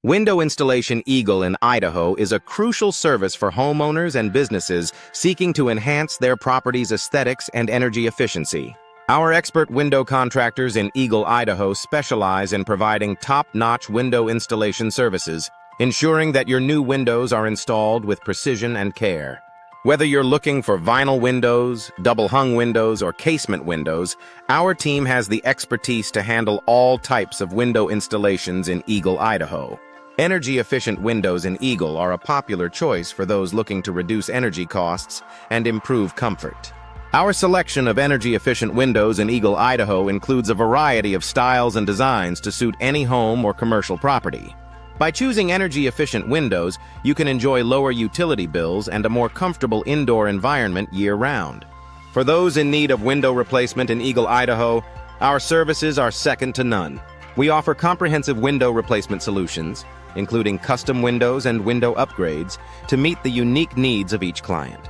Window Installation Eagle in Idaho is a crucial service for homeowners and businesses seeking to enhance their property's aesthetics and energy efficiency. Our expert window contractors in Eagle, Idaho specialize in providing top-notch window installation services, ensuring that your new windows are installed with precision and care. Whether you're looking for vinyl windows, double-hung windows, or casement windows, our team has the expertise to handle all types of window installations in Eagle, Idaho. Energy-efficient windows in Eagle are a popular choice for those looking to reduce energy costs and improve comfort. Our selection of energy-efficient windows in Eagle, Idaho includes a variety of styles and designs to suit any home or commercial property. By choosing energy-efficient windows, you can enjoy lower utility bills and a more comfortable indoor environment year-round. For those in need of window replacement in Eagle, Idaho, our services are second to none. We offer comprehensive window replacement solutions, including custom windows and window upgrades, to meet the unique needs of each client.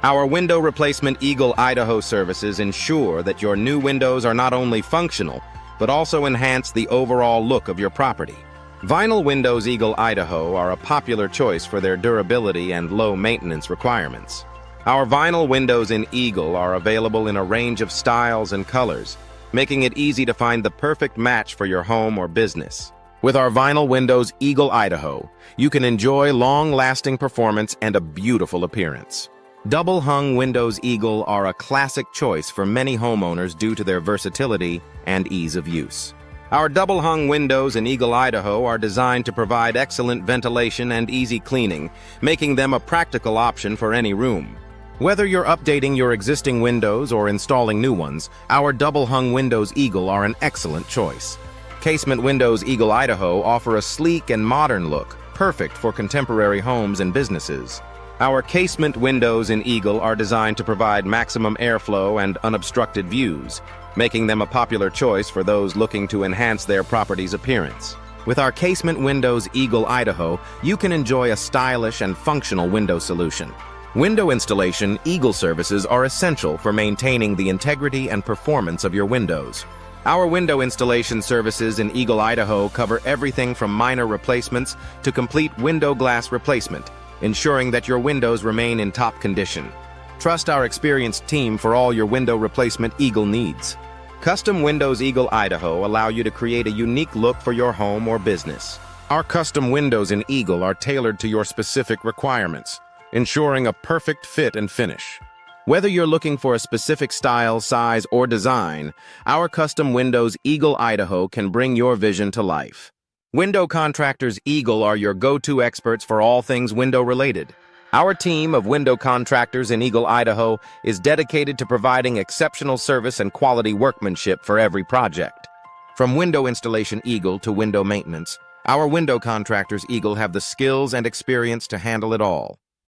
Our Window Replacement Eagle, Idaho services ensure that your new windows are not only functional, but also enhance the overall look of your property. Vinyl Windows Eagle, Idaho are a popular choice for their durability and low maintenance requirements. Our vinyl windows in Eagle are available in a range of styles and colors, making it easy to find the perfect match for your home or business. With our vinyl windows Eagle, Idaho, you can enjoy long-lasting performance and a beautiful appearance. Double-hung windows Eagle are a classic choice for many homeowners due to their versatility and ease of use. Our double-hung windows in Eagle, Idaho are designed to provide excellent ventilation and easy cleaning, making them a practical option for any room. Whether you're updating your existing windows or installing new ones, our double-hung windows Eagle are an excellent choice. Casement Windows Eagle, Idaho offer a sleek and modern look, perfect for contemporary homes and businesses. Our casement windows in Eagle are designed to provide maximum airflow and unobstructed views, making them a popular choice for those looking to enhance their property's appearance. With our Casement Windows Eagle, Idaho, you can enjoy a stylish and functional window solution. Window installation Eagle services are essential for maintaining the integrity and performance of your windows. Our window installation services in Eagle, Idaho cover everything from minor replacements to complete window glass replacement, ensuring that your windows remain in top condition. Trust our experienced team for all your window replacement Eagle needs. Custom Windows Eagle, Idaho allow you to create a unique look for your home or business. Our custom windows in Eagle are tailored to your specific requirements, ensuring a perfect fit and finish. Whether you're looking for a specific style, size, or design, our custom windows Eagle, Idaho can bring your vision to life. Window Contractors Eagle are your go-to experts for all things window-related. Our team of window contractors in Eagle, Idaho is dedicated to providing exceptional service and quality workmanship for every project. From window installation Eagle to window maintenance, our window contractors Eagle have the skills and experience to handle it all.